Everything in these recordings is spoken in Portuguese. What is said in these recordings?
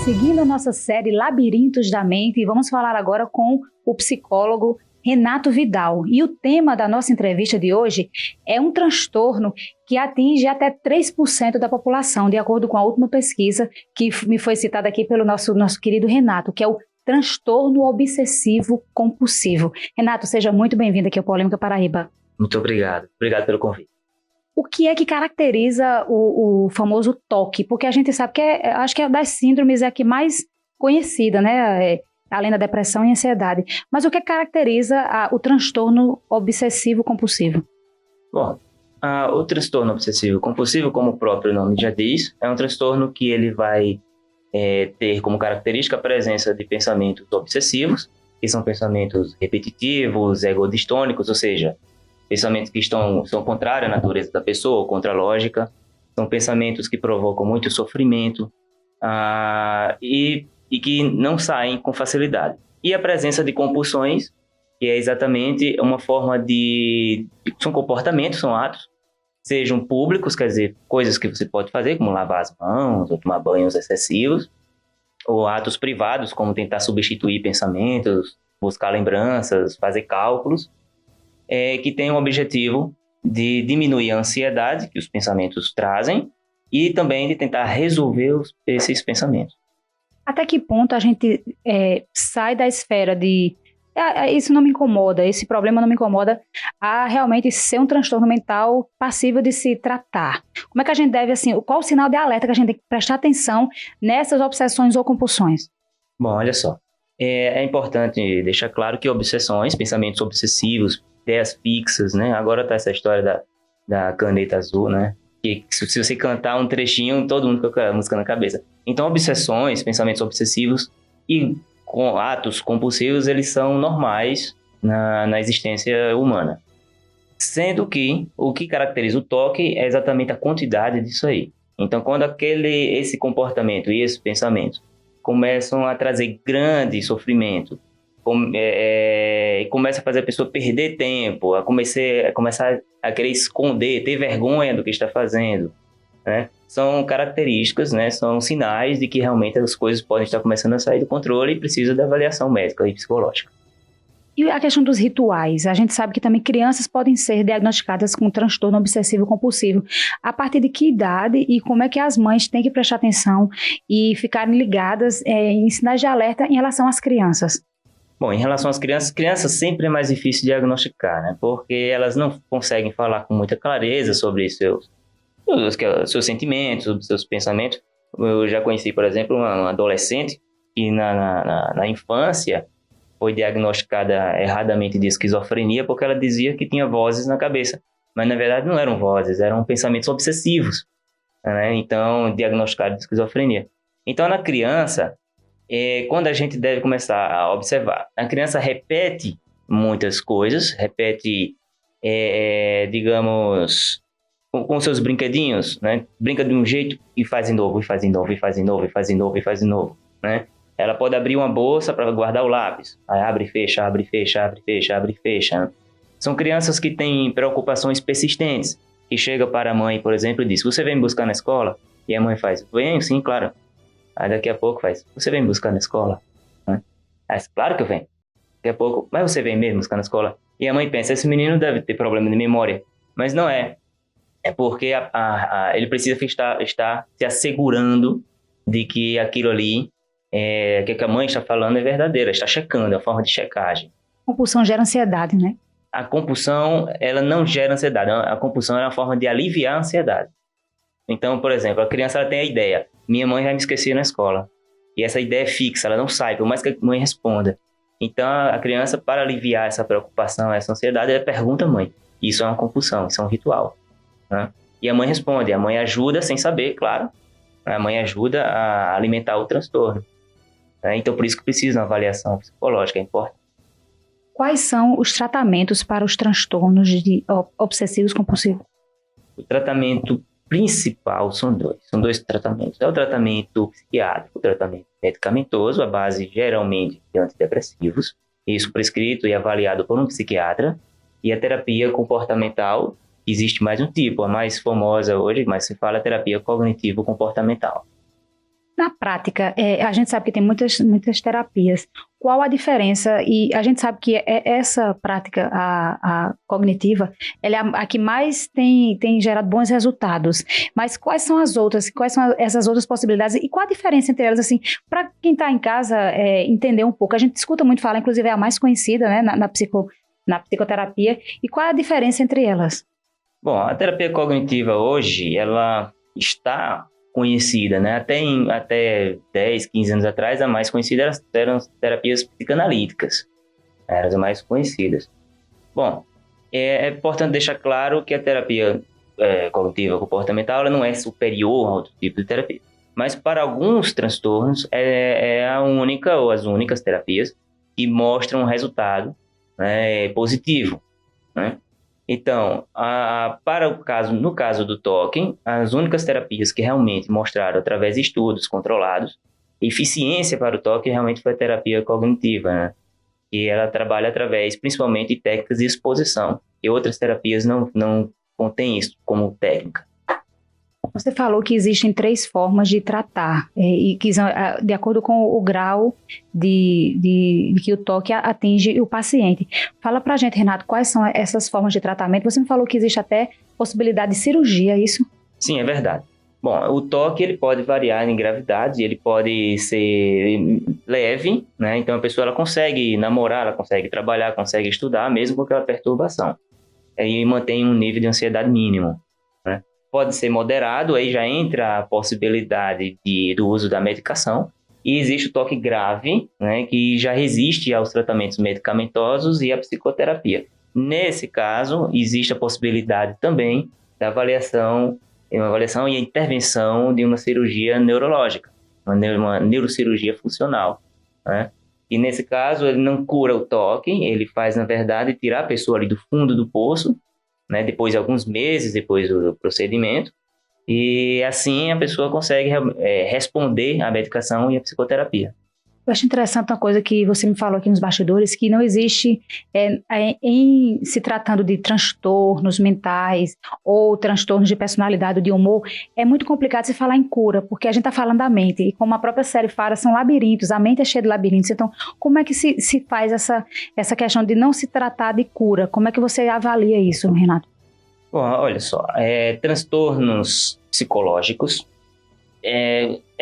seguindo a nossa série Labirintos da Mente e vamos falar agora com o psicólogo Renato Vidal. E o tema da nossa entrevista de hoje é um transtorno que atinge até 3% da população, de acordo com a última pesquisa que me foi citada aqui pelo nosso querido Renato, que é o transtorno obsessivo compulsivo. Renato, seja muito bem-vindo aqui ao Polêmica Paraíba. Muito obrigado. Obrigado pelo convite. O que é que caracteriza o famoso TOC? Porque a gente sabe que acho que das síndromes é a que mais conhecida, né? Além da depressão e ansiedade. Mas o que caracteriza o transtorno obsessivo compulsivo? Bom, o transtorno obsessivo compulsivo, como o próprio nome já diz, é um transtorno que ele vai ter como característica a presença de pensamentos obsessivos, que são pensamentos repetitivos, egodistônicos, ou seja, pensamentos que são contrários à natureza da pessoa, contra a lógica, são pensamentos que provocam muito sofrimento e que não saem com facilidade. E a presença de compulsões, que é exatamente uma forma são comportamentos, são atos, sejam públicos, quer dizer, coisas que você pode fazer, como lavar as mãos, ou tomar banhos excessivos, ou atos privados, como tentar substituir pensamentos, buscar lembranças, fazer cálculos, que tem o objetivo de diminuir a ansiedade que os pensamentos trazem e também de tentar resolver esses pensamentos. Até que ponto a gente sai da esfera de isso não me incomoda, esse problema não me incomoda, a realmente ser um transtorno mental passível de se tratar? Como é que a gente deve, assim, qual o sinal de alerta que a gente tem que prestar atenção nessas obsessões ou compulsões? Bom, olha só, é importante deixar claro que obsessões, pensamentos obsessivos, ideias fixas, né? Agora tá essa história da caneta azul, né? Que se você cantar um trechinho, todo mundo fica com a música na cabeça. Então, obsessões, pensamentos obsessivos e com atos compulsivos, eles são normais na existência humana. Sendo que o que caracteriza o TOC é exatamente a quantidade disso aí. Então, quando esse comportamento e esses pensamentos começam a trazer grande sofrimento, começa a fazer a pessoa perder tempo, a começar a querer esconder, ter vergonha do que está fazendo, né? São características, né? São sinais de que realmente as coisas podem estar começando a sair do controle e precisa da avaliação médica e psicológica. E a questão dos rituais? A gente sabe que também crianças podem ser diagnosticadas com transtorno obsessivo compulsivo. A partir de que idade e como é que as mães têm que prestar atenção e ficarem ligadas em sinais de alerta em relação às crianças? Bom, em relação às crianças sempre é mais difícil diagnosticar, né? Porque elas não conseguem falar com muita clareza sobre seus sentimentos, sobre seus pensamentos. Eu já conheci, por exemplo, uma adolescente que na infância foi diagnosticada erradamente de esquizofrenia porque ela dizia que tinha vozes na cabeça. Mas, na verdade, não eram vozes, eram pensamentos obsessivos, né? Então, diagnosticada de esquizofrenia. Então, na criança, quando a gente deve começar a observar, a criança repete muitas coisas, repete, digamos, com seus brinquedinhos, né? Brinca de um jeito e faz de novo, e faz de novo, e faz de novo, e faz de novo, e faz de novo, né? Ela pode abrir uma bolsa para guardar o lápis, aí abre e fecha, abre e fecha, abre e fecha, abre e fecha, né? São crianças que têm preocupações persistentes, que chega para a mãe, por exemplo, e diz: você vem me buscar na escola? E a mãe faz: venho, sim, claro. Aí daqui a pouco faz: você vem me buscar na escola? Né? Aí, claro que eu venho. Daqui a pouco: mas você vem mesmo buscar na escola? E a mãe pensa: esse menino deve ter problema de memória. Mas não é. É porque ele precisa estar se assegurando de que aquilo ali, que a mãe está falando é verdadeiro, está checando, é uma forma de checagem. Compulsão gera ansiedade, né? A compulsão, ela não gera ansiedade, a compulsão é uma forma de aliviar a ansiedade. Então, por exemplo, a criança ela tem a ideia: minha mãe vai me esquecer na escola. E essa ideia é fixa, ela não sai, por mais que a mãe responda. Então, a criança, para aliviar essa preocupação, essa ansiedade, ela pergunta à mãe. Isso é uma compulsão, isso é um ritual, né? E a mãe responde, a mãe ajuda sem saber, claro. A mãe ajuda a alimentar o transtorno, né? Então, por isso que precisa de uma avaliação psicológica, é importante. Quais são os tratamentos para os transtornos obsessivos compulsivos? O tratamento principal são dois tratamentos. É o tratamento psiquiátrico, o tratamento medicamentoso, à base geralmente de antidepressivos, isso prescrito e avaliado por um psiquiatra, e a terapia comportamental. Existe mais um tipo, a mais famosa hoje, mas se fala terapia cognitivo-comportamental. Na prática, a gente sabe que tem muitas terapias. Qual a diferença? E a gente sabe que essa prática, a cognitiva, ela é a que mais tem gerado bons resultados. Mas quais são as outras? Quais são essas outras possibilidades? E qual a diferença entre elas, assim, para quem está em casa entender um pouco? A gente escuta muito falar, inclusive é a mais conhecida, né, na psicoterapia. E qual é a diferença entre elas? Bom, a terapia cognitiva hoje, ela está conhecida, né? Até 10, 15 anos atrás, a mais conhecida eram as terapias psicanalíticas. Eram as mais conhecidas. Bom, é importante deixar claro que a terapia cognitiva comportamental ela não é superior a outro tipo de terapia. Mas para alguns transtornos, é a única ou as únicas terapias que mostram um resultado, né, positivo, né? Então, no caso do toque, as únicas terapias que realmente mostraram, através de estudos controlados, eficiência para o toque realmente foi a terapia cognitiva, né? E ela trabalha através, principalmente, de técnicas de exposição. E outras terapias não contêm isso como técnica. Você falou que existem 3 formas de tratar, e que são de acordo com o grau de que o toque atinge o paciente. Fala pra gente, Renato, quais são essas formas de tratamento? Você me falou que existe até possibilidade de cirurgia, é isso? Sim, é verdade. Bom, o toque ele pode variar em gravidade, ele pode ser leve, né? Então a pessoa ela consegue namorar, ela consegue trabalhar, consegue estudar, mesmo com aquela perturbação. E mantém um nível de ansiedade mínimo, né? Pode ser moderado, aí já entra a possibilidade do uso da medicação. E existe o toque grave, né, que já resiste aos tratamentos medicamentosos e à psicoterapia. Nesse caso, existe a possibilidade também da avaliação e a intervenção de uma cirurgia neurológica, uma neurocirurgia funcional, né? E nesse caso, ele não cura o toque, ele faz, na verdade, tirar a pessoa ali do fundo do poço, né, depois de alguns meses depois do procedimento, e assim a pessoa consegue responder à medicação e à psicoterapia. Eu acho interessante uma coisa que você me falou aqui nos bastidores, que não existe, em se tratando de transtornos mentais ou transtornos de personalidade ou de humor, é muito complicado se falar em cura, porque a gente está falando da mente, e como a própria série fala, são labirintos, a mente é cheia de labirintos. Então, como é que se faz essa questão de não se tratar de cura? Como é que você avalia isso, Renato? Bom, olha só, transtornos psicológicos,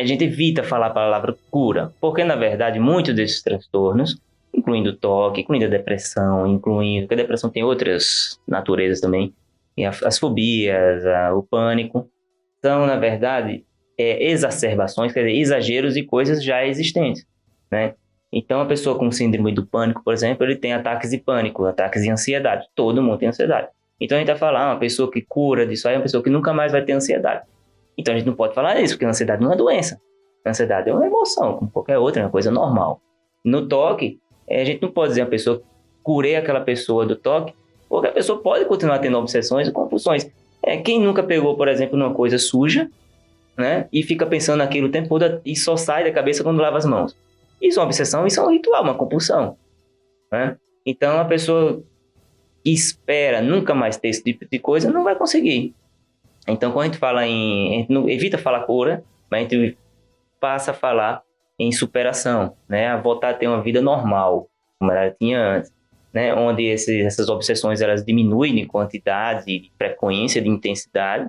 a gente evita falar a palavra cura, porque, na verdade, muitos desses transtornos, incluindo o toque, incluindo a depressão, porque a depressão tem outras naturezas também, e as fobias, o pânico, são, na verdade, exacerbações, quer dizer, exageros de coisas já existentes, né? Então, a pessoa com síndrome do pânico, por exemplo, ele tem ataques de pânico, ataques de ansiedade. Todo mundo tem ansiedade. Então, a gente vai falar, uma pessoa que cura disso aí é uma pessoa que nunca mais vai ter ansiedade. Então, a gente não pode falar isso, porque a ansiedade não é doença. A ansiedade é uma emoção, como qualquer outra, é uma coisa normal. No toque, a gente não pode dizer a pessoa, curei aquela pessoa do toque, porque a pessoa pode continuar tendo obsessões e compulsões. Quem nunca pegou, por exemplo, numa coisa suja, né, e fica pensando naquilo o tempo todo e só sai da cabeça quando lava as mãos? Isso é uma obsessão, isso é um ritual, uma compulsão, né? Então, a pessoa que espera nunca mais ter esse tipo de coisa não vai conseguir. Então, quando a gente fala a gente não evita falar cura, mas a gente passa a falar em superação, né? A voltar a ter uma vida normal, como ela tinha antes, né? Onde essas obsessões elas diminuem de quantidade, de frequência, de intensidade,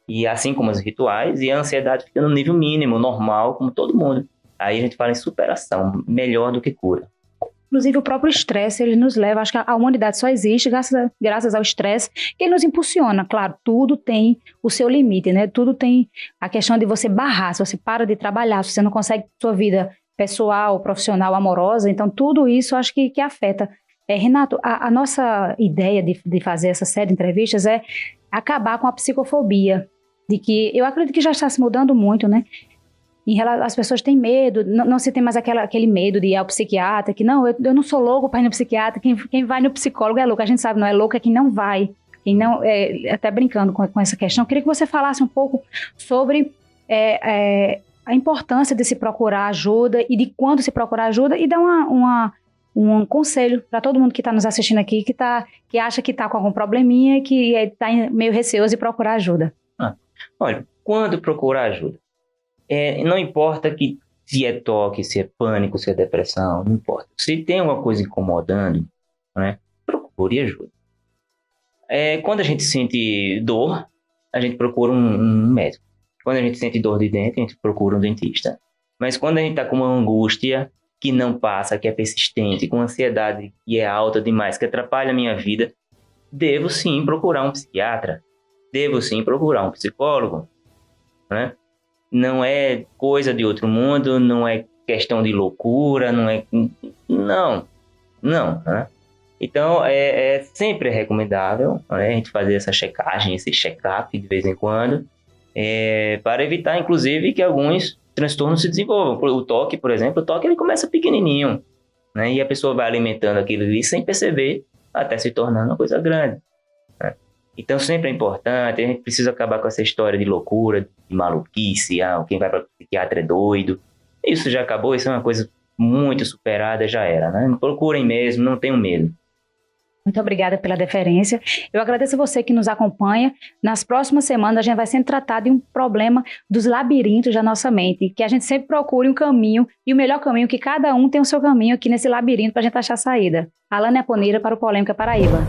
e assim como os rituais, e a ansiedade fica no nível mínimo, normal, como todo mundo. Aí a gente fala em superação, melhor do que cura. Inclusive, o próprio estresse, ele nos leva, acho que a humanidade só existe graças ao estresse, que ele nos impulsiona. Claro, tudo tem o seu limite, né? Tudo tem a questão de você barrar, se você para de trabalhar, se você não consegue sua vida pessoal, profissional, amorosa, então tudo isso acho que afeta. Renato, a nossa ideia de fazer essa série de entrevistas é acabar com a psicofobia, de que eu acredito que já está se mudando muito, né? As pessoas têm medo, não se tem mais aquele medo de ir ao psiquiatra, que não, eu não sou louco para ir no psiquiatra, quem vai no psicólogo é louco, a gente sabe, não é louco, é quem não vai, até brincando com essa questão. Eu queria que você falasse um pouco sobre a importância de se procurar ajuda e de quando se procurar ajuda e dar um conselho para todo mundo que está nos assistindo aqui, que acha que está com algum probleminha e que está meio receoso de procurar ajuda. Olha, quando procurar ajuda? Não importa se é toque, se é pânico, se é depressão, não importa. Se tem alguma coisa incomodando, né, procure ajuda. Quando a gente sente dor, a gente procura um médico. Quando a gente sente dor de dente, a gente procura um dentista. Mas quando a gente está com uma angústia que não passa, que é persistente, com ansiedade que é alta demais, que atrapalha a minha vida, devo sim procurar um psiquiatra, devo sim procurar um psicólogo, né? Não é coisa de outro mundo, não é questão de loucura, não, né? Então, é sempre recomendável, né, a gente fazer essa checagem, esse check-up de vez em quando, para evitar, inclusive, que alguns transtornos se desenvolvam. O toque, por exemplo, ele começa pequenininho, né, e a pessoa vai alimentando aquilo ali sem perceber, até se tornando uma coisa grande, né? Então, sempre é importante, a gente precisa acabar com essa história de loucura, de maluquice, quem vai para o psiquiatra é doido. Isso já acabou, isso é uma coisa muito superada, já era, né? Procurem mesmo, não tenham medo. Muito obrigada pela deferência. Eu agradeço a você que nos acompanha. Nas próximas semanas, a gente vai sempre tratar de um problema dos labirintos da nossa mente, que a gente sempre procure um caminho, e o melhor caminho, que cada um tem o seu caminho aqui nesse labirinto para a gente achar a saída. Alane Aponira para o Polêmica Paraíba.